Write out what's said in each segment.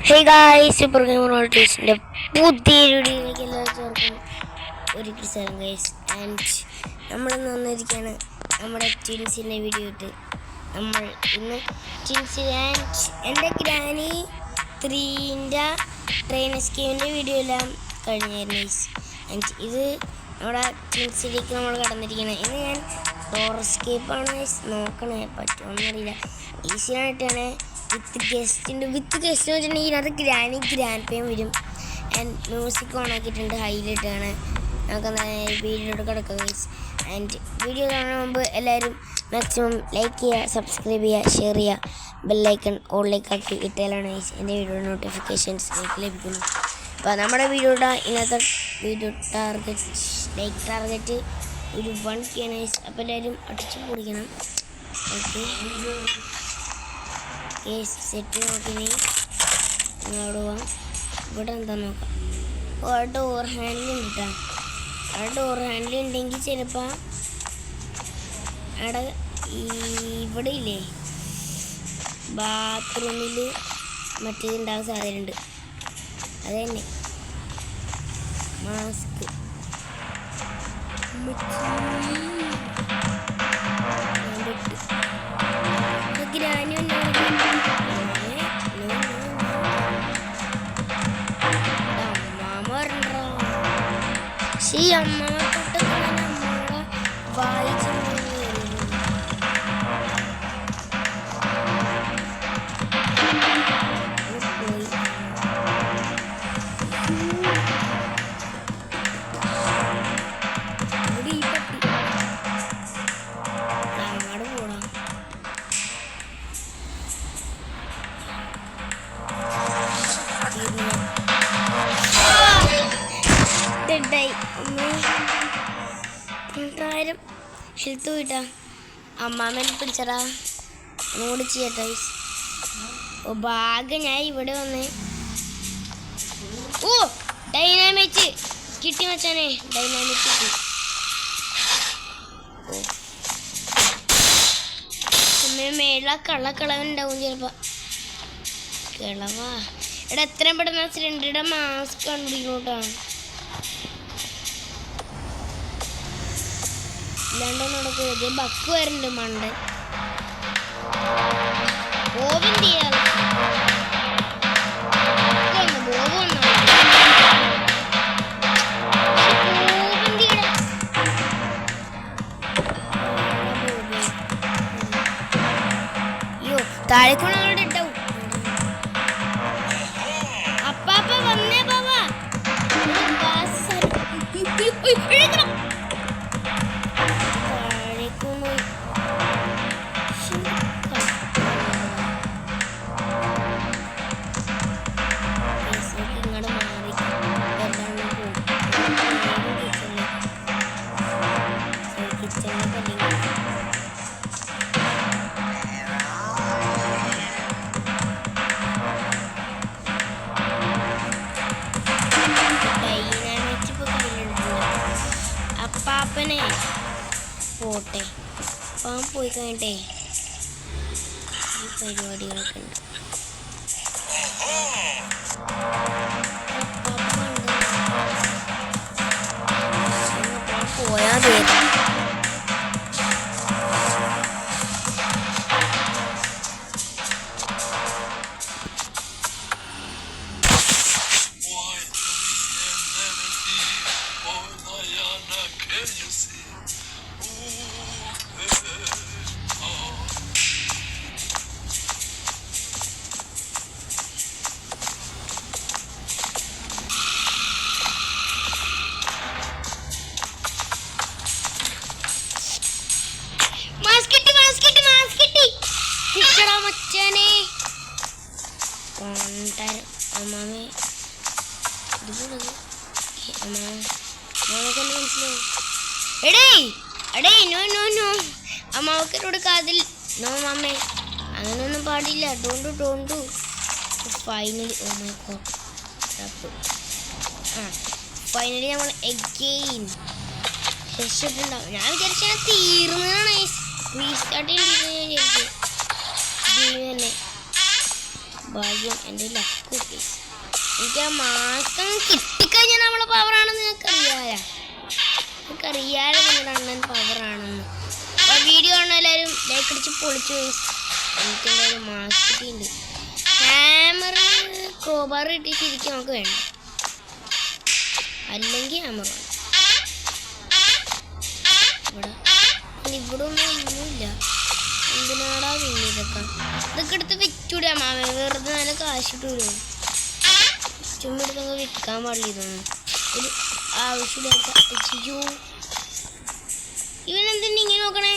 Hey guys, Super Gamer Artistന്റെ പുതിയൊരു വീഡിയോയിലേക്ക് എല്ലാവർക്കും ഒരിക്കൽ സ്വാഗതം ഗൈസ്. ആൻഡ് നമ്മളിന്ന് വന്നിരിക്കുകയാണ് നമ്മുടെ ട്വിൻസിൻ്റെ വീഡിയോ ഇട്ട്. നമ്മൾ ഇന്ന് ട്വിൻസ് ആൻഡ് എൻ്റെ ഗ്രാനി 3ൻ്റെ ട്രെയിൻ എസ്കേപ്പിൻ്റെ വീഡിയോ എല്ലാം കഴിഞ്ഞായിരുന്നു ഗൈസ്. ആൻഡ് ഇത് നമ്മുടെ ട്വിൻസിലേക്ക് നമ്മൾ കടന്നിരിക്കുന്നത്. ഇന്ന് ഞാൻ ഡോർ എസ്കേപ്പാണ് ഗൈസ്. നോക്കണേ പറ്റുമെന്നറിയില്ല. ഈസിയായിട്ടാണ് വിത്ത് ഗസ്റ്റ് എന്ന് വെച്ചിട്ടുണ്ടെങ്കിൽ ഇതിനകത്ത് ഗ്രാൻഡ് പേയും വരും. ആൻഡ് മ്യൂസിക് ഓൺ ആക്കിയിട്ടുണ്ട്, ഹൈലൈറ്റാണ്. നമുക്ക് വീഡിയോയുടെ കിടക്കാം ഗൈസ്. ആൻഡ് വീഡിയോ കാണുന്ന മുമ്പ് എല്ലാവരും മാക്സിമം ലൈക്ക് ചെയ്യുക, സബ്സ്ക്രൈബ് ചെയ്യുക, ഷെയർ ചെയ്യുക, ബെല്ലൈക്കൺ ഓളിലേക്ക് ആക്കി ഇട്ടാലാണ് ഗൈസ് എൻ്റെ വീഡിയോയുടെ നോട്ടിഫിക്കേഷൻസ് എനിക്ക് ലഭിക്കുന്നു. അപ്പോൾ നമ്മുടെ വീഡിയോയുടെ ഇന്നത്തെ വീഡിയോ ലൈക്ക് ടാർഗറ്റ് ഒരു 1K ആണ് ഗൈസ്. അപ്പോൾ എല്ലാവരും അടിച്ചു പൊടിക്കണം. ഓക്കെ സെറ്റ് നോക്കിനി ഇങ്ങോട്ട് പോവാം. ഇവിടെ എന്താ നോക്കാം. ഡോർ ഹാൻഡിൽ ഉണ്ട് കേട്ടോ. ഡോർ ഹാൻഡിൽ ഉണ്ടെങ്കിൽ ചിലപ്പോൾ അവിടെ ഇവിടെ ഇല്ലേ ബാത്റൂമിൽ മറ്റേത് ഉണ്ടാകാൻ സാധ്യതയുണ്ട്. അത് തന്നെ മാസ്ക് ഗ്രാനി അമ്മ വായിച്ചു ഷിൽത്തു കിട്ടാ അമ്മാമ്മേനെ പിടിച്ചടാ അങ്ങോട്ട് ചെയ്യട്ടെ. ഓ ഭാഗ്യം ഞാൻ ഇവിടെ വന്നേ. ഓ ഡൈനാമിറ്റ് കിട്ടി മച്ചാനെ, ഡൈനാമിറ്റ് കിട്ടി. മേള കളവനുണ്ടാവും ചിലപ്പോ. കിളവാ ഇവിടെ എത്രയും പെട്ടെന്ന് സിലിണ്ടറുടെ മാസ്ക് കണ്ടുപിടിക്കോട്ടാണ്. ഇല്ലാണ്ടോ നടക്കുന്നത് ബക്ക് വരുന്നുണ്ട് മണ്ടൻ. ബോബിൻ്റെ അയ്യോ താഴെക്കൂടെ ഇട്ടാവും. അപ്പാപ്പ വന്നേ ബാബാ. അപ്പാപ്പനെ പോട്ടെ, അപ്പം പോയി കഴിഞ്ഞിട്ടേ ഈ പരിപാടികളൊക്കെ ഉണ്ട്. പോയാ പേര് മച്ചാനെ അമ്മാമേ ഇതുപോലത് അമ്മാമക്ക് മനസ്സിലാവും. എടേ നോ നോ നോ അമ്മാവക്കരോട് കാതിൽ നോ മാമേ അങ്ങനെയൊന്നും പാടില്ല. Don't finally oh my god finally നമ്മൾ എഗെയിൻ രക്ഷപ്പെട്ടുണ്ടാവും. ഞാൻ വിചാരിച്ചാൽ തീർന്നതാണ് റീസ്റ്റാർട്ട് ചെയ്തിട്ട് തന്നെ ഭാഗ്യം എൻ്റെ ലക്ക് കിട്ടി. എനിക്ക് ആ മാസം കിട്ടിക്കഴിഞ്ഞാൽ നമ്മളെ പവറാണെന്ന് നിങ്ങൾക്കറിയാലോ നിങ്ങളുടെ അണ്ണൻ പവറാണെന്ന്. അപ്പോൾ വീഡിയോ ആണ് എല്ലാവരും ലൈക്ക് അടിച്ച് പൊളിച്ചു പോയി. എനിക്കെന്തായാലും മാസ്ക് കിട്ടിയിട്ടുണ്ട്. ഹാമർ ക്രോബാർ കിട്ടിയിരിക്കും നമുക്ക് വേണ്ട, അല്ലെങ്കിൽ ഹാമർ വേണം. ഇവിടെ ഒന്നുമില്ല. എന്തിനാടാ പിന്നെ ഇതൊക്കെ എടുത്ത് വെച്ചൂടെ മാമ? വെറുതെ നല്ല കാശിട്ട് വരുമോ? ചുമ്മാ എടുത്തൊക്കെ വിൽക്കാൻ പാടില്ല. ഇതൊന്നും ഒരു ആവശ്യമില്ലാത്ത. അയ്യോ ഇവനെന്തിന് ഇങ്ങനെ നോക്കണേ?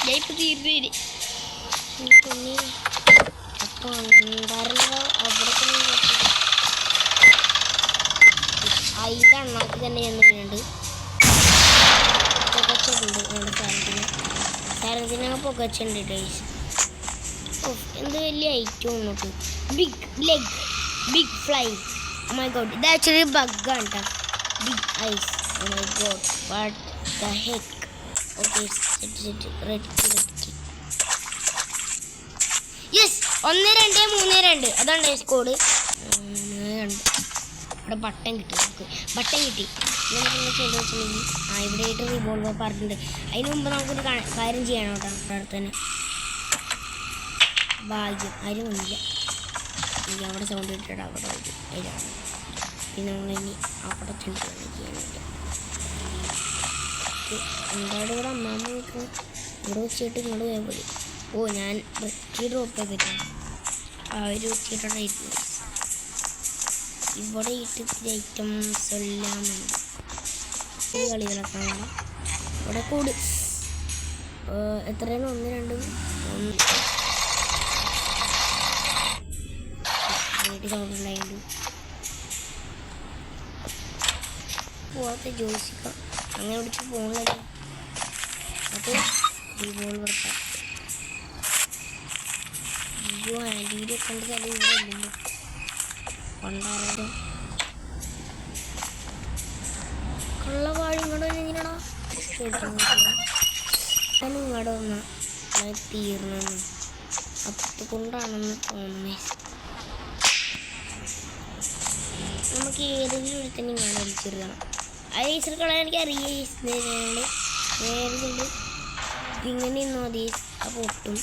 ഞാൻ ഇപ്പം തീർന്നു. പിന്നെ അപ്പം ഉണ്ടായിരുന്നോ അവിടെ അതിൻ്റെ അണ്ണാക്ക് തന്നെ ചെന്നിട്ടുണ്ട്. പുകച്ചുണ്ട് നമ്മുടെ സാരത്തിനൊക്കെ പുകച്ചുണ്ട് ടേസ്. എന്ത് വലിയ ഐറ്റം അങ്ങോട്ട്. Big leg, big fly. Oh my God, ഇത് ആക്ച്വലി ബഗ്ഗാണ് കേട്ടോ. Big eyes. Oh my God, what the heck. Okay set ready. Yes 1 2 3 2 അതാണ് സ്കോഡ്. 2 ഇവിടെ ബട്ടൺ കിട്ടി. നമുക്ക് ബട്ടൺ കിട്ടി. നമുക്ക് ചെയ്ത് വെച്ചിട്ടുണ്ടെങ്കിൽ ഇവിടെ ആയിട്ട് റിവോൾവർ പറഞ്ഞിട്ടുണ്ട്. അതിന് മുമ്പ് നമുക്കൊരു കാര്യം ചെയ്യണം കേട്ടോ. അവിടെ തന്നെ ഭാഗ്യം ആരും ഒന്നുമില്ല. എനിക്ക് അവിടെ സൗണ്ട് കിട്ടിയിട്ട് അവിടെ അതിലാണ്. പിന്നെ നമ്മളിനി അവിടെ ചെന്നിട്ട് ചെയ്യാനായിട്ട് എന്താണ് ഇവിടെ അമ്മാമ്മ നിൽക്കുന്നത്? ഇവിടെ വെച്ചിട്ട് ഇങ്ങോട്ട് പോയാൽ മതി. ഓ ഞാൻ റിക്കി ഡ്രോപ്പ് ചെയ്തിട്ടാണ് ആ ഒരു വെച്ചിട്ടുള്ള ഇരിക്കുന്നത്. ഇവിടെ ഇട്ടിട്ട് ഐറ്റംസ് എല്ലാം ഉണ്ട്. ഈ കളികളൊക്കെ വേണം ഇവിടെ കൂട്. എത്രയാണ്? 1 2 1 സൗണ്ട് ഉണ്ടായിട്ടുണ്ട്. പോവാത്ത ജോസിക്ക അങ്ങനെ പിടിച്ച് പോകണല്ലോ. അത് റിവോൾവർ. അയ്യോ ആൻറ്റീരിയെ കണ്ട് തല ഇവിടെ ഇല്ലല്ലോ. പണ്ടാരോ കള്ളവാഴ ഇങ്ങോട്ട് എങ്ങനെയാണോ ഞാൻ ഇങ്ങോട്ട് വന്ന തീർന്നെന്ന് അതുകൊണ്ടാണെന്ന് തോന്നുന്നേ. നമുക്ക് ഏതെങ്കിലും ഒരു തന്നെ ഇങ്ങോട്ട് അടിച്ചെടുക്കണം. ആ ഏച്ചർ കളയാൻ എനിക്ക് അറിയാം. നേരെ ഇങ്ങനെ ഇന്നോ അതീസ് ആ പൊട്ടും.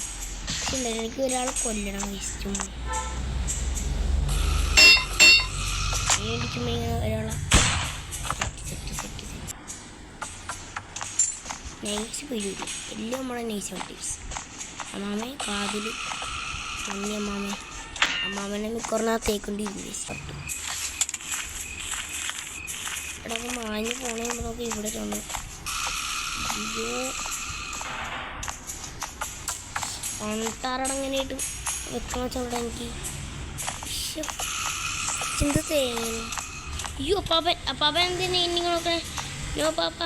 പക്ഷെ എനിക്ക് ഒരാളെ കൊല്ലണം. വേസ്റ്റും മേടിക്കുമ്പോൾ ഇങ്ങനെ ഒരാളെ സെറ്റ് നൈസ് പിടിക്കും. എല്ലാം നമ്മളെ നൈസ് ടിപ്സ്. അമ്മാമേ കാതിൽ മഞ്ഞ അമ്മാമനെ മിക്കറിനകത്തേക്കൊണ്ടിരുന്നു പട്ടു. ഇവിടെ മാഞ്ഞ് പോണേ നമുക്ക് ഇവിടെ തോന്നു. അയ്യോ പണത്താറടങ്ങനെയായിട്ട് വെക്കണം വെച്ചവിടെ എനിക്ക് ചിന്ത തേങ്ങ. അയ്യോ അപ്പാപ്പൻ എന്തിനാ ഇനി നോക്കണേ? നോ പാപ്പ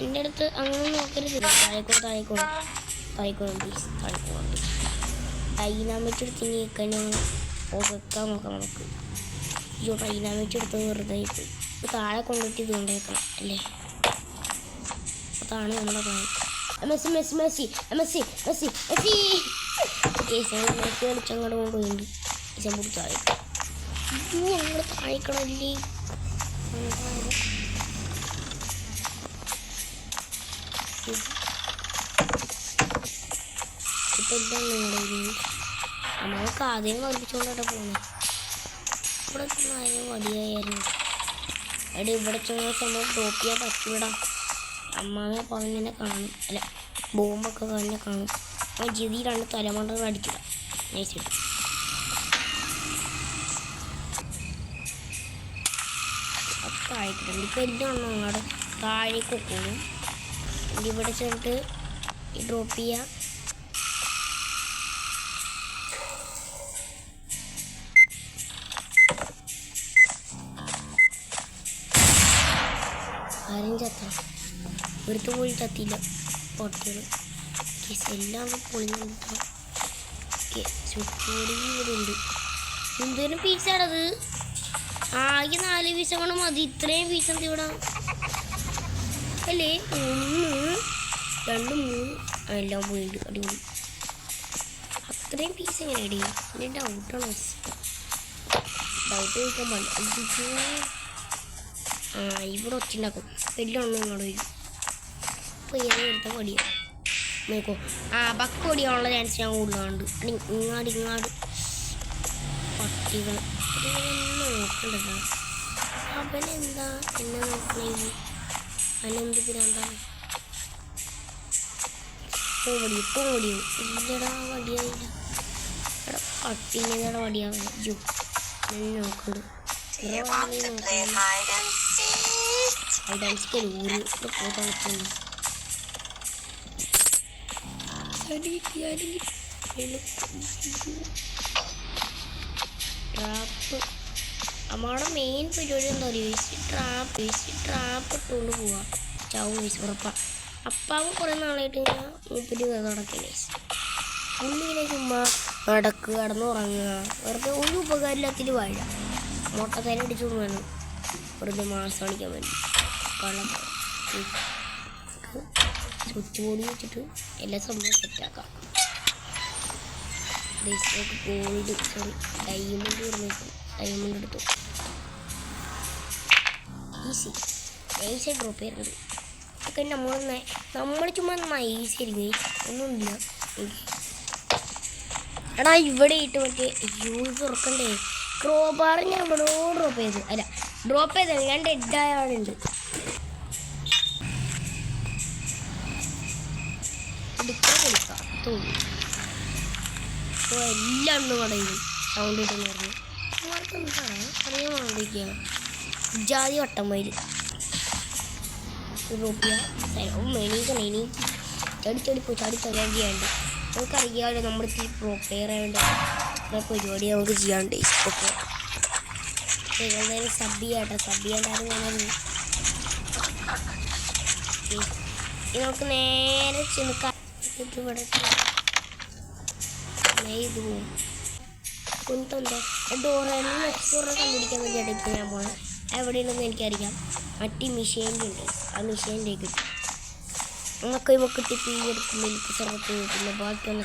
എൻ്റെ അടുത്ത് അങ്ങനെ നോക്കരുത്. താഴേക്കോളും പ്ലീസ്. ഡൈനാമിറ്റ് എടുത്ത് ഇനി കഴിഞ്ഞാൽ പുകക്കാൻ നോക്കാം നമുക്ക്. അയ്യോ ഡൈനാമിറ്റ് എടുത്ത് വെറുതെ ആയിട്ട് താഴെ കൊണ്ടിട്ട് ഇത് കൊണ്ടേക്കണം അല്ലേ? അതാണ് നമ്മുടെ പ്ലാൻ. മെസ്സി കളിച്ചങ്ങോട്ട് കൊണ്ടുപോയിട്ടുണ്ട്. ചെമ്പൂടി താഴെ. അയ്യോ അങ്ങോട്ട് താഴേക്കണല്ലേ. ഇപ്പം എല്ലാം നിങ്ങളുടെ നമുക്ക് ആദ്യം കളിപ്പിച്ചുകൊണ്ടാണ് പോകുന്നത്. ഇവിടെ ചെന്നാലും മടിയായിരുന്നു. എടി ഇവിടെ ചെന്ന സംഭവം ഡ്രോപ്പ് ചെയ്യാൻ പറ്റൂടാ. അമ്മാമെ പറഞ്ഞെന്നെ കാണും. അല്ല ബോംബൊക്കെ തന്നെ കാണും. ആ ജിതി 2 തലമണ്ടകൾ അടിച്ചിടാം നൈസിട്ട്. താഴേക്കിട്ടുണ്ട്. ഇപ്പം എല്ലാം ഉണ്ടോ അങ്ങോട്ട് താഴേക്ക് പോകും. ഇവിടെ ചെന്നിട്ട് ഡ്രോപ്പ് ചെയ്യുക. ആരും ചത്ത ഒരുത്ത് പോയി ചത്തില്ല പൊട്ടികൾ. എല്ലാം പൊളിഞ്ഞിട്ടോ. ചുറ്റോടി ഇവിടെ ഉണ്ട്. എന്തോരം പീസാണത്? ആകെ 4 പീസ് കൊണ്ട് മതി. ഇത്രയും പീസ് എന്ത് ഇവിടെ അല്ലേ? 1 2 3 എല്ലാം പോയിട്ട് അടിപൊളി. അത്രയും പീസ് എങ്ങനെ ഇടി? എൻ്റെ ഡൗട്ടാണ്. ഡൗട്ട് ചോദിക്കാൻ പാടില്ല. ഇവിടെ ഒച്ചുണ്ടാക്കും. എല്ലാം ഒന്നും ഇങ്ങോട്ട് വരും. അപ്പോൾ ഏത് എടുത്ത പടിയാണ് നോക്കോ. ബക്ക് ഓടിയാനുള്ള ചാൻസ് ഞാൻ കൂടുതലുണ്ട്. ഇങ്ങാട് പട്ടികൾ നോക്കണ്ടല്ലോ. അവനെന്താ എന്നെ നോക്കണേ? അവനെന്ത് പിരാന്താണ്? ഇപ്പോൾ വടിയോ ഇല്ലടാ, വടിയായില്ല. എടാ പട്ടീനേതാടെ വടിയാവേ? അയ്യോ എന്നെ നോക്കണ്ട്. ട്രാപ്പ് നമ്മുടെ മെയിൻ പരിപാടി എന്താ പറയുക? ട്രാപ്പ് ഇട്ടുകൊണ്ട് പോവാ. ചാവും വീസ് ഉറപ്പാ. അപ്പാവും കുറേ നാളായിട്ട് ഞാൻ മൂപ്പര് നടക്കണേ. പുള്ളിയിലെ ചുമ്മാ നടക്കുക, കിടന്നുറങ്ങുക, വെറുതെ ഒരു ഉപകാരമില്ലാത്തിൽ വാഴ മുട്ടത്തല അടിച്ചോണ്ട് വേണം വെറുതെ മാസം കാണിക്കാൻ വേണ്ടി. കള്ളം സ്വിച്ച് ബോർഡ് വെച്ചിട്ട് എല്ലാ സംഭവം സെറ്റാക്കാം. ഗോൾഡ് ഡയമണ്ട് എടുത്തു. ഈസി ഡ്രോപ്പ് ചെയ്യുന്നത് ഒക്കെ നമ്മൾ ചുമ്മാ നൈസ് ആയിരിക്കും. ഒന്നുമില്ല. എടാ ഇവിടെ ഇട്ട് മറ്റേ യൂസ് തുറക്കണ്ടേ? ക്രോബാർ ഞാൻ ഇവിടെ ഡ്രോപ്പ് ചെയ്തത് ഞാൻ ഡെഡായ ആളുണ്ട്. കളിക്കാം തോന്നി. അപ്പോൾ എല്ലാം ഉണ്ട് കടയിൽ സൗണ്ട് കിട്ടുന്ന പറഞ്ഞു. അറിയാൻ വേണ്ടിയിരിക്കുക ജാതി വട്ടന്മാര് എണീക്കണം. ചടിച്ചടിപ്പോ ചാടിച്ചടിയാണ്ട് നമുക്കറിയാമല്ലോ. നമ്മുടെ ഇത്തിരി പ്രോപ്പയർ ആയതുകൊണ്ട് പരിപാടി നമുക്ക് ചെയ്യാണ്ട്. ഓക്കെ എന്തായാലും സബ് ചെയ്യാണ്ടായിരുന്നു ഞാനത്. നമുക്ക് നേരെ ചെന്ന് ഇവിടെ ഇത് പോവും. കുന്തോ ഡോറെല്ലാം കണ്ടുപിടിക്കാൻ വേണ്ടിയാണ് ഇപ്പോൾ ഞാൻ പോകണം. എവിടെയുണ്ടെന്ന് എനിക്കറിയാം. മറ്റേ മെഷീൻ്റെ ഉണ്ട്. ആ മെഷീനിലേക്ക് കിട്ടും. നമുക്ക് ഇവക്കിട്ട് പീ എടുക്കും. മിൽക്ക് സർവത്ത് പിന്നെ ബാക്കിയുള്ള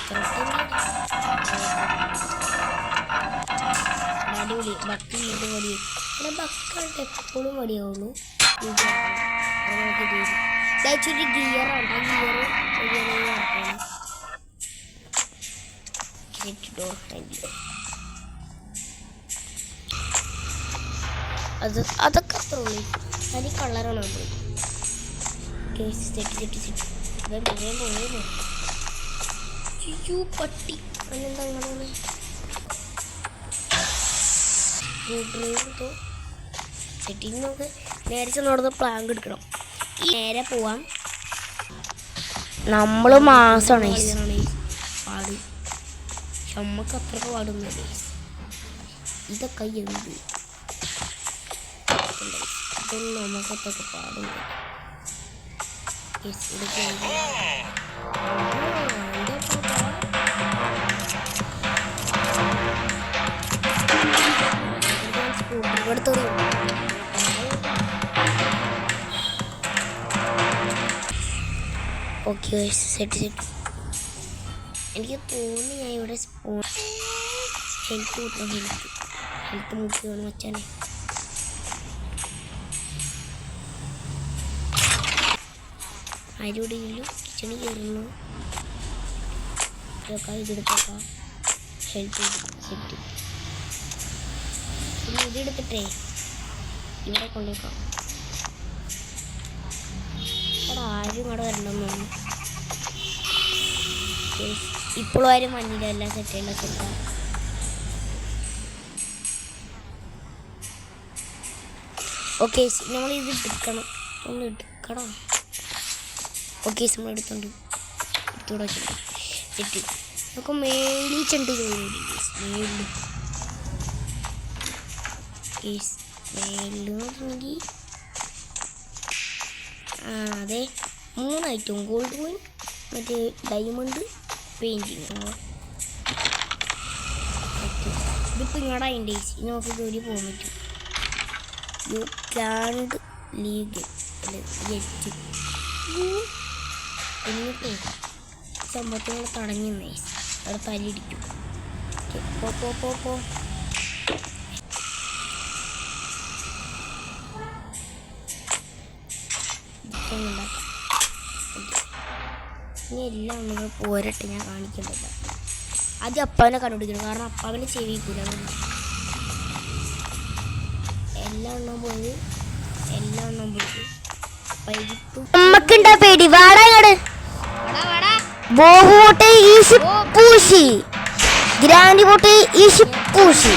അടിപൊളി. ബക്ക് ഇത് മതി. പിന്നെ ബക്കായിട്ട് എപ്പോഴും മടിയാവുള്ളൂ. ഒരു ഗിയറാണ്. അതൊക്കെ അത്ര ഉള്ളൂ. അത് കളറാണ് നമ്മൾ പട്ടി അതെന്താ അങ്ങനെ സെറ്റിങ് നമുക്ക് നേരെ ചെന്നോടത്ത് പ്ലാങ്ക് എടുക്കണം. നേരെ പോവാം. നമ്മൾ മാസമാണ് പാട്. നമുക്ക് അത്രയ്ക്ക് പാടുന്നില്ല. ഇതൊക്കെ എന്ത് ഇതൊന്നും നമുക്കത്തൊക്കെ പാടുന്നില്ല. Okay set. എനിക്ക് തോന്നി ഞാൻ ഇവിടെ ഹെൽത്ത് കൂട്ടണം. ഹെൽത്ത് മുക്കിയാണ് വെച്ചാൽ ആരോടെങ്കിലും കിച്ചണിൽ കയറുന്നു. ഇതെടുത്തേക്കാം. Health set. പിന്നെ ഇതെടുത്തിട്ടേ ഇവിടെ കൊണ്ടുവയ്ക്കാം. അവിടെ ആരും അവിടെ വരണമെന്ന് തോന്നുന്നു. ഇപ്പോഴും ആരും മഞ്ഞിലെല്ലാം സെറ്റാണ്. ഓക്കെ നമ്മളിത് എടുക്കണം. ഓക്കെ നമ്മൾ എടുത്തോണ്ട് എടുത്തോടെ സെറ്റ്. നമുക്ക് മേടിച്ചുണ്ട് മേളിൽ അതെ 3 ഐറ്റം. ഗോൾഡ് കോയിൻ, മറ്റേ ഡയമണ്ട്, പെയിൻറ്റിങ്. ഇതിപ്പോൾ ഇങ്ങോട്ട് അതിൻ്റെ നമുക്ക് ജോലി പോകാൻ പറ്റും. യു ക്യാൻഡ് ലീഗ് എന്നിട്ട് സംഭവത്തിനോട് തടഞ്ഞു നൈസ് അവിടെ തല്ലിടിക്കും. പോ ഇനി എല്ലാം നമ്മൾ പോരട്ടെ, ഞാൻ കാണിക്കണ്ടല്ല. ആദ്യം അപ്പാവിനെ കണ്ടുപിടിക്കണം, കാരണം അപ്പാവിനെ ചെവിക്കൂല. എല്ലാം എണ്ണം പോയി നമ്മക്കുണ്ടാ പേടി. വാടാങ്ങട് ബോഹുപോട്ടെ ഈശി പൂശി ഗ്രാൻഡി പോട്ടെ ഈശി പൂശി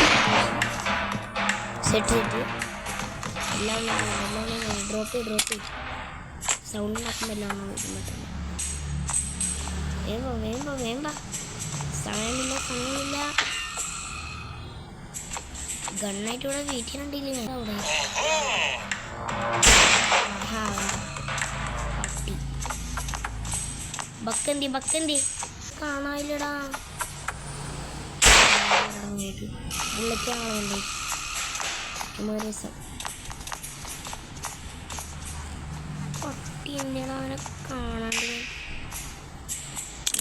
സെറ്റ് എല്ലാം ഡ്രോപ്പ് സൗണ്ട് നോക്കുമ്പോൾ എല്ലാം വേമ്പ സമയമില്ല. ഗണ്ണായിട്ട് ഇവിടെ വീട്ടിൽ കണ്ടില്ലേ അവിടെ. പട്ടി ബക്കന്തി കാണാനില്ലടാ. ബുള്ളറ്റാണോ രസം. പട്ടി എന്താണ് അവനെ കാണാണ്ട്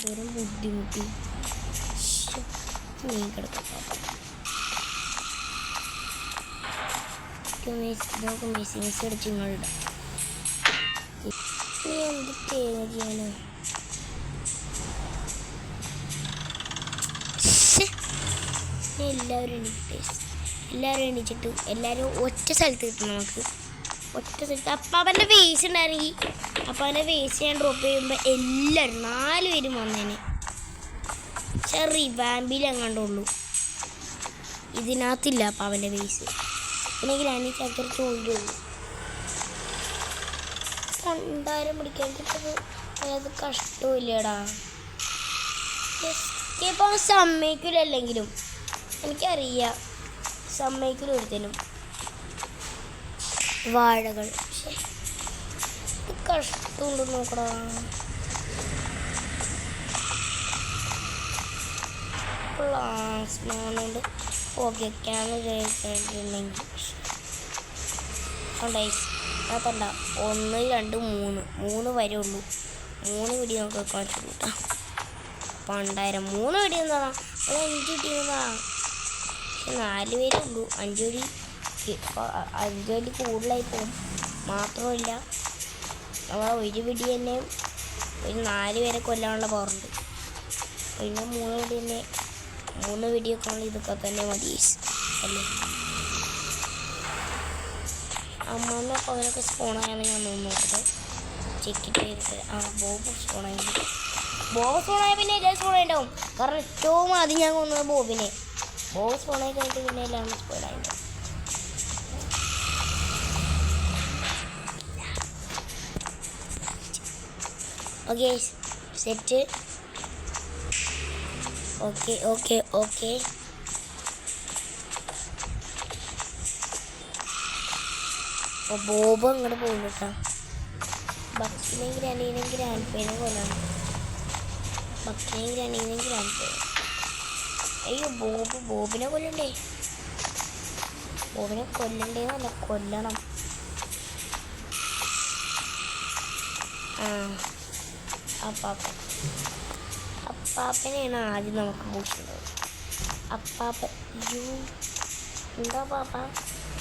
ദൂരം ബുദ്ധിമുട്ടി നീ കിടക്കാം. ഇതൊക്കെ മെസ്സി അടിച്ച് നിങ്ങളുടെ നീ എന്ത് ചെയ്യാനോ. എല്ലാവരും എണീച്ചിട്ട് എല്ലാവരും ഒറ്റ സ്ഥലത്ത് കിട്ടും. നമുക്ക് ഒറ്റ സ്ഥലത്ത് അപ്പാപ്പൻ്റെ വേസ് ഉണ്ടായിരുന്നെങ്കിൽ അപ്പാപ്പൻ്റെ വേസ് ഞാൻ ഡ്രോപ്പ് ചെയ്യുമ്പോൾ എല്ലാവരും 4 പേരും വന്നേനെ. പക്ഷെ റിവാമ്പിൽ എങ്ങാണ്ടുള്ളൂ, ഇതിനകത്തില്ല അപ്പാപ്പൻ്റെ വേസ്. പിന്നെ ഗ്രാൻഡി ചക്കര ചോദിച്ചുള്ളൂ. കണ്ടാരം പിടിക്കാൻ കിട്ടത് അത് കഷ്ടമില്ലടാ. ഇപ്പം സമ്മതിക്കില്ലെങ്കിലും എനിക്കറിയാം, സമ്മതിക്കില്ല ഒരുത്തനും വാഴകൾ. പക്ഷേ ഇത് കഷ്ടമുണ്ട് നോക്കടാ. പ്ലാസ്മോണ്ട് പുകയ്ക്കാന്ന് ചോദിച്ചിട്ടുണ്ടെങ്കിൽ അതല്ല 1 2 3 വരെ ഉള്ളൂ. 3 വെടി നമുക്ക് വെക്കാൻ പറ്റുള്ളൂ കേട്ടോ. പണ്ടായിരം 3 വെടി എന്താ 5 കിട്ടിയതാ. പക്ഷെ 4 പേരേ ഉള്ളൂ. 5 വെടി കൂടുതലായി പോകും. മാത്രമല്ല നമ്മൾ ഒരു വെടി തന്നെ ഒരു 4 പേരെ കൊല്ലാനുള്ള പവറുണ്ട്. പിന്നെ 3 വെടി തന്നെ 3 വെടിയൊക്കെ ഉള്ള ഇതൊക്കെ തന്നെ മതി അല്ലേ. അമ്മമ്മ അവരൊക്കെ സ്പോണായാണ് ഞാൻ നോക്കട്ടെ, ചെക്കിട്ട് ചെയ്തിട്ട്. ബോബ് സ്പോണായി. ബോബ് സ്പോണായ പിന്നെ എല്ലാം സ്പോണായി ഉണ്ടാവും. കാരണം ഏറ്റവും ആദ്യം ഞാൻ കൊന്നത് ബോബിനെ. ബോബ് സ്പോണായി കഴിഞ്ഞിട്ട് പിന്നെ എല്ലാം സ്പോണായി ഉണ്ടാവും. Okay set. ഓക്കെ അപ്പോൾ ബോബ് അങ്ങോട്ട് പോകുന്നു കേട്ടോ. ബക്കിനെങ്കിൽ ഗ്രാൻഡിനെയും ഗ്രാൻഡ് പേനെ കൊല്ലണം. ബക്കിനെയും ഗ്രാൻഡിനെയും ഗ്രാൻഡ് പേന. അയ്യോ ബോബിനെ കൊല്ലണ്ടേ. ബോബിനെ കൊല്ലണ്ടേന്നല്ല, കൊല്ലണം. അപ്പാപ്പനെയാണ് ആദ്യം നമുക്ക് പൂശുന്നത്. അപ്പാപ്പൻ എന്താ പാപ്പ?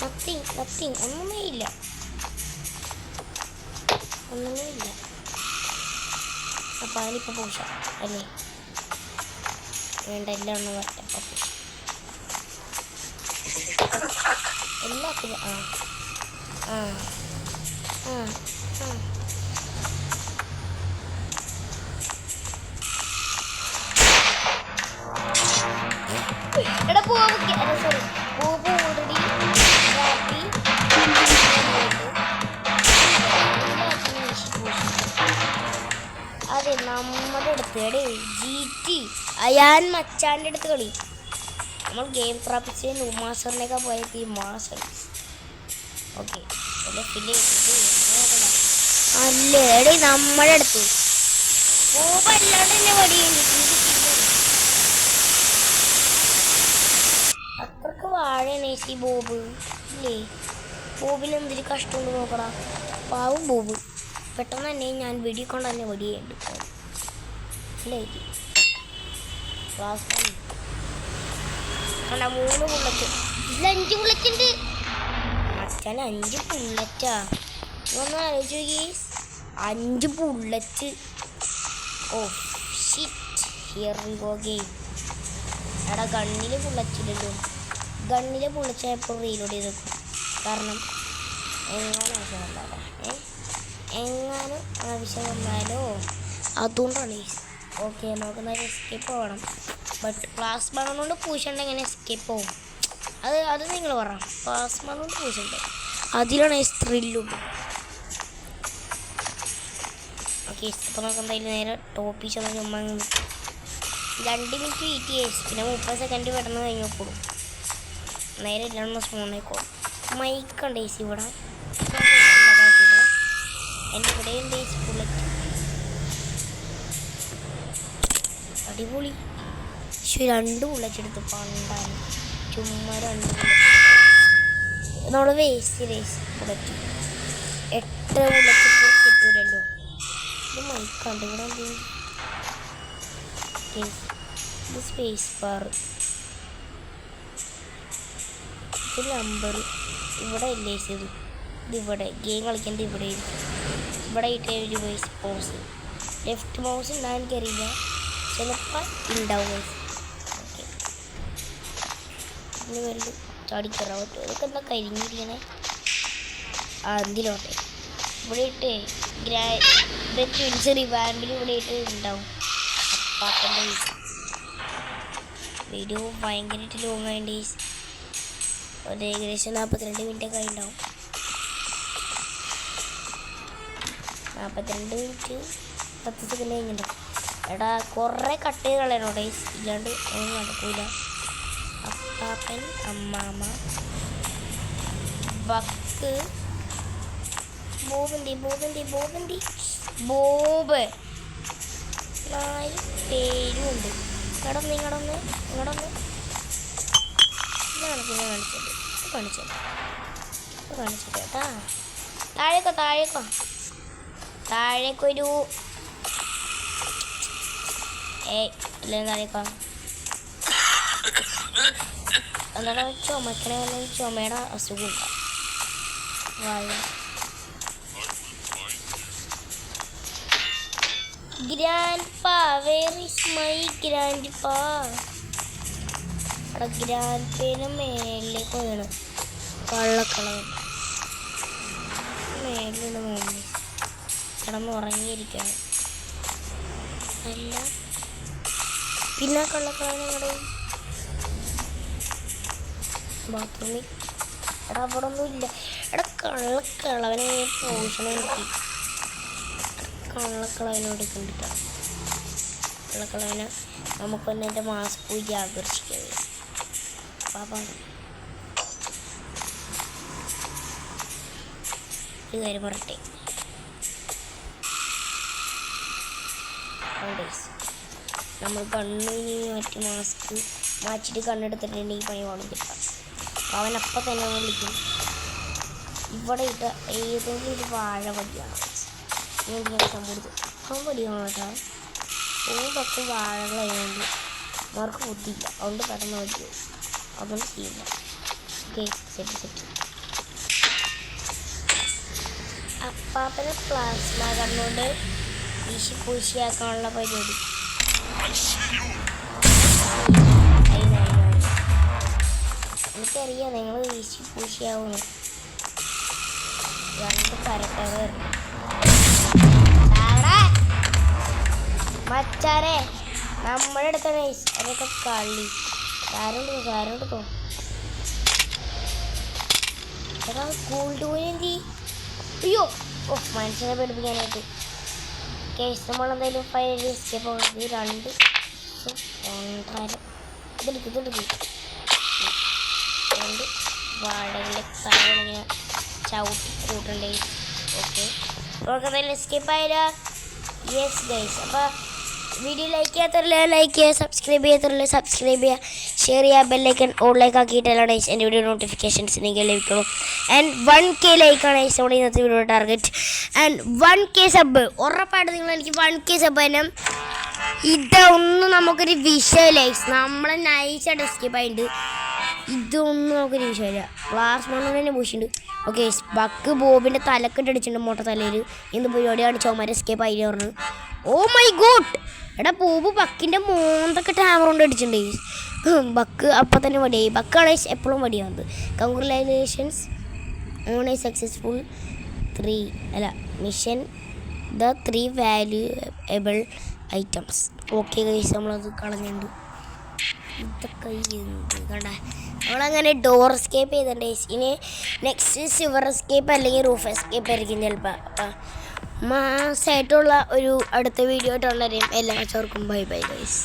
നത്തിങ് ഒന്നുമേ ഇല്ല. അപ്പം അതിനിപ്പോൾ പൂശ അല്ലേ? വേണ്ട, എല്ലാം ഒന്ന് വരട്ടെ. എല്ലാത്തിനും എടാ ബോബ് ഓൾറെഡി അതെ നമ്മുടെ അടുത്ത് GT അയാൻ മച്ചാൻ്റെ അടുത്ത് കളി. നമ്മൾ ഗെയിം പ്രാപിച്ച് മാസ്റ്ററിനൊക്കെ പോയത് ഈ മാസ്റ്റർ. ഓക്കെ അല്ലേ എടേ നമ്മുടെ അടുത്ത് ബോബ് അല്ലാണ്ട് തന്നെ വടി അത്രക്ക് വാഴയാണ് ഈ ബോബ് ഇല്ലേ. ബോബിന് എന്തൊരു കഷ്ടമുണ്ട് നോക്കടാ. പാവം ബോബ്. പെട്ടെന്ന് തന്നെ ഞാൻ വെടി കൊണ്ട് തന്നെ വെടിയുണ്ട്. മനസ്സിലായിട്ട് ക്ലാസ് കണ്ട 3 ബുള്ളറ്റ്. ഇതിൽ 5 ബുള്ളറ്റ് ഉണ്ട് മച്ചാൻ. 5 ബുള്ളറ്റാ. ഒന്ന് ആലോചിച്ച് നോക്കി, 5 bullet. Oh shit, here we go game. എടാ ഗണ്ണിൽ ബുള്ളറ്റ് ഇല്ലല്ലോ. ഗണ്ണിലെ ബുള്ളറ്റ് എപ്പോൾ റീലോഡ് ചെയ്ത് വെക്കും. കാരണം എങ്ങാനും ആവശ്യം വന്നാലോ എങ്ങാനും ആവശ്യം വന്നാലോ അതുകൊണ്ടാണ്. ഓക്കെ നമുക്ക് എന്തായാലും എസ്കേപ്പ് പോകണം. ബട്ട് പ്ലാസ്മ കൊണ്ട് പൂശണ്ട എങ്ങനെ എസ്കേപ്പ് പോകും അത് നിങ്ങൾ പറ. പ്ലാസ്മ കൊണ്ട് പൂശണ്ടേ, അതിലാണ് ത്രില്ലും. ഓക്കെ ഇപ്പോൾ നമുക്ക് എന്തായാലും നേരെ ടോപ്പിൽ ചെന്ന് ചുമ്മാ 2 മിനിറ്റ് വെയിറ്റ് ചെയ്യും. പിന്നെ 30 സെക്കൻഡ് പെട്ടെന്ന് കഴിഞ്ഞ് നോക്കുള്ളൂ. നേരെ ഇല്ലാന്ന് സ്മൂണായിക്കോളും. മൈക്കുണ്ട് ഏസി ഇവിടെ. എൻ്റെ ഇവിടെയുണ്ട് ഏസി ബുള്ളറ്റ്. അടിപൊളി. പക്ഷേ 2 ബുള്ളറ്റ് എടുത്ത് പണ്ടാണ് ചുമ്മാ 2 ബുള്ളറ്റ് നമ്മൾ വേസ്റ്റ് ബുള്ളറ്റ്. 8 ബുള്ളറ്റ് കിട്ടൂലല്ലോ. ഇത് മൈക്കുണ്ട് ഇവിടെ. ഇത് സ്പേസ് ബാർ, ഇത് നമ്പർ ഇവിടെ അല്ലേ ചെയ്തു. ഇതിവിടെ ഗെയിം കളിക്കുന്നത് ഇവിടെ ഇവിടെ ഇട്ടേ ഒരു വോയിസ് പോസ്. ലെഫ്റ്റ് മൗസ് ഉണ്ടാകാൻ എനിക്കറിയില്ല, ചിലപ്പോൾ ഉണ്ടാവും. ഓക്കെ ഇനി വരല് ചാടിക്കറാൻ പറ്റും. ഇതൊക്കെ എന്താ കരിഞ്ഞിരിക്കണേ. അതിലോട്ടെ ഇവിടെ ഇട്ട് ട്വിൻസ് റിവാമ്പിൽ ഇവിടെ ഇട്ട് ഉണ്ടാവും. അപ്പാപ്പൻ്റെ വീഡിയോ ഭയങ്കരമായിട്ട് ലോങ് ആയിട്ട് ഒരു ഏകദേശം 42 മിനിറ്റൊക്കെ ആയിട്ടുണ്ടാവും. 42 മിനിറ്റ് 10 സെക്കൻഡ് കഴിഞ്ഞിട്ടുണ്ടാവും. എടാ കുറേ കട്ട് ചെയ്ത് കളയണോ ഡേയ്സ്, ഇല്ലാണ്ട് ഒന്നും നടക്കൂല. അപ്പാപ്പൻ, അമ്മാമ്മ, ബക്ക്, ബോബന്തി ബോബ് 4 പേരും ഉണ്ട്. ഇങ്ങടൊന്ന് കാണിച്ചത് കേട്ടാ. താഴേക്കൊരു താഴേക്കോ എന്താ ചുമക്കണ ചുമയുടെ അസുഖം ഉണ്ടാവും. Grandpa, where is my grandpa? അവിടെ ഗ്രാൻഡ്പേനെ മേളിലേക്ക് വീണ് കള്ളക്കളവൻ മേളിൽ മുന്നിൽ കിടന്നുറങ്ങിയിരിക്കുകയാണ്. അല്ല പിന്നെ കള്ളക്കളവൻ എവിടെ? ബാത്റൂമിൽ. എടാ അവിടെ ഒന്നും ഇല്ല. എടാ കള്ളക്കളവനെ പോഷണം എനിക്ക്. കള്ളക്കളവനോട് കണ്ടിട്ടാണ്. കള്ളക്കളവനെ നമുക്ക് തന്നെ എൻ്റെ മാസ് പൂജ ആകർഷിക്കുന്നത്. ഒരു കാര്യം പറട്ടെ, നമ്മൾ കണ്ണിന് മറ്റു മാസ്ക് മാച്ചിട്ട് കണ്ണെടുത്തിട്ടുണ്ടെങ്കിൽ പണി പാടും കിട്ടാം. അവനപ്പം തന്നെ വിളിക്കും. ഇവിടെ ഇട്ട ഏതെങ്കിലും ഒരു വാഴ വടിയാണ് ഞാൻ സംഭവിച്ചത്. അപ്പം വടിയാണ് കേട്ടോ. പൂമ്പൊക്കെ വാഴകളായതുകൊണ്ട് അവർക്ക് ബുദ്ധിയില്ല, അതുകൊണ്ട് കടന്നു വടിയോ അതൊന്നും ചെയ്യില്ല. Okay set. അപ്പാപ്പനെ പ്ലാസ്മ കണ്ണുകൊണ്ട് പൂശിയാക്കാനുള്ള പരിപാടി. എനിക്കറിയാം നിങ്ങൾ പൂശിയാവുന്നു. 2 കരട്ടവർ മച്ചാരെ നമ്മുടെ അടുത്താണ് അതൊക്കെ കളി. സാരോട്ടോ എടാ ഗോൾഡ് പോയി എന്തി. അയ്യോ മനുഷ്യനെ പഠിപ്പിക്കാനായിട്ട് കേസ് നമ്മളെന്തായാലും ഫൈനലി എസ്കേപ്പ് ആവുന്നത്. 2 ഇതെടുക്കും 2 വാഴകളിലെ സാധനങ്ങളിങ്ങനെ ചവിട്ടി കൂട്ടണ്ടേ. ഓക്കെ നമുക്ക് എന്തായാലും എസ്കേപ്പ് ആയില്ല. യെസ് ഗൈസ്, അപ്പോൾ വീഡിയോ ലൈക്ക് ചെയ്യാത്തവരല്ലേ ലൈക്ക് ചെയ്യുക, സബ്സ്ക്രൈബ് ചെയ്യാത്തവരല്ലേ സബ്സ്ക്രൈബ് ചെയ്യുക, ഷെയർ ചെയ്യുക, ബെല്ലൈക്കൺ ഓൺലൈക്ക് ആക്കിയിട്ടല്ലാണ് എൻ്റെ വീഡിയോ നോട്ടിഫിക്കേഷൻസ് നിങ്ങൾക്ക് ലഭിക്കുള്ളൂ. ആൻഡ് 1K ലൈക്കാണ് നമ്മുടെ ഇന്നത്തെ video target. And 1K sub ഉറപ്പായിട്ട് നിങ്ങൾ എനിക്ക് 1K സബ് തന്നെ ഇതൊന്നും നമുക്കൊരു വിഷയമില്ല നമ്മളെ നൈസായിട്ട് എസ്കേപ്പ് ആയിട്ടുണ്ട്. ഇതൊന്നും നമുക്കൊരു വിഷയമില്ല. ക്ലാസ് മണ്ണോട് തന്നെ പൂശിണ്ട്. ഓക്കെ ബക്ക് ബോബിൻ്റെ തലക്കെട്ട് അടിച്ചിട്ടുണ്ട് മോട്ട തലയിൽ. എന്ത് പരിപാടിയാണ് ചോമാരെ എസ്കേപ്പ് ആയി പറഞ്ഞു. ഓ മൈ ഗോഡ് എടാ ബോബ് ബക്കിൻ്റെ മോന്തൊക്കെ ടാമർ കൊണ്ട് അടിച്ചിട്ടുണ്ട്. ബക്ക് അപ്പം തന്നെ വടിയായി. ബക്കാണ് എപ്പോഴും വടിയാവുന്നത്. Congratulations on a successful mission the 3 valuable items. Okay guys നമ്മളത് കളഞ്ഞിട്ടുണ്ട്. ഇതൊക്കെ കണ്ട നമ്മളങ്ങനെ ഡോർ എസ്കേപ്പ് ചെയ്തിട്ടുണ്ട്. ഇനി നെക്സ്റ്റ് സിവർ എസ്കേപ്പ് അല്ലെങ്കിൽ റൂഫ് എസ്കേപ്പ് ആയിരിക്കും ചിലപ്പോൾ. അപ്പം മാസമായിട്ടുള്ള ഒരു അടുത്ത വീഡിയോ ആയിട്ടുള്ളവരെയും എല്ലാ ചോർക്കും ബൈ ബൈ ഗൈസ്.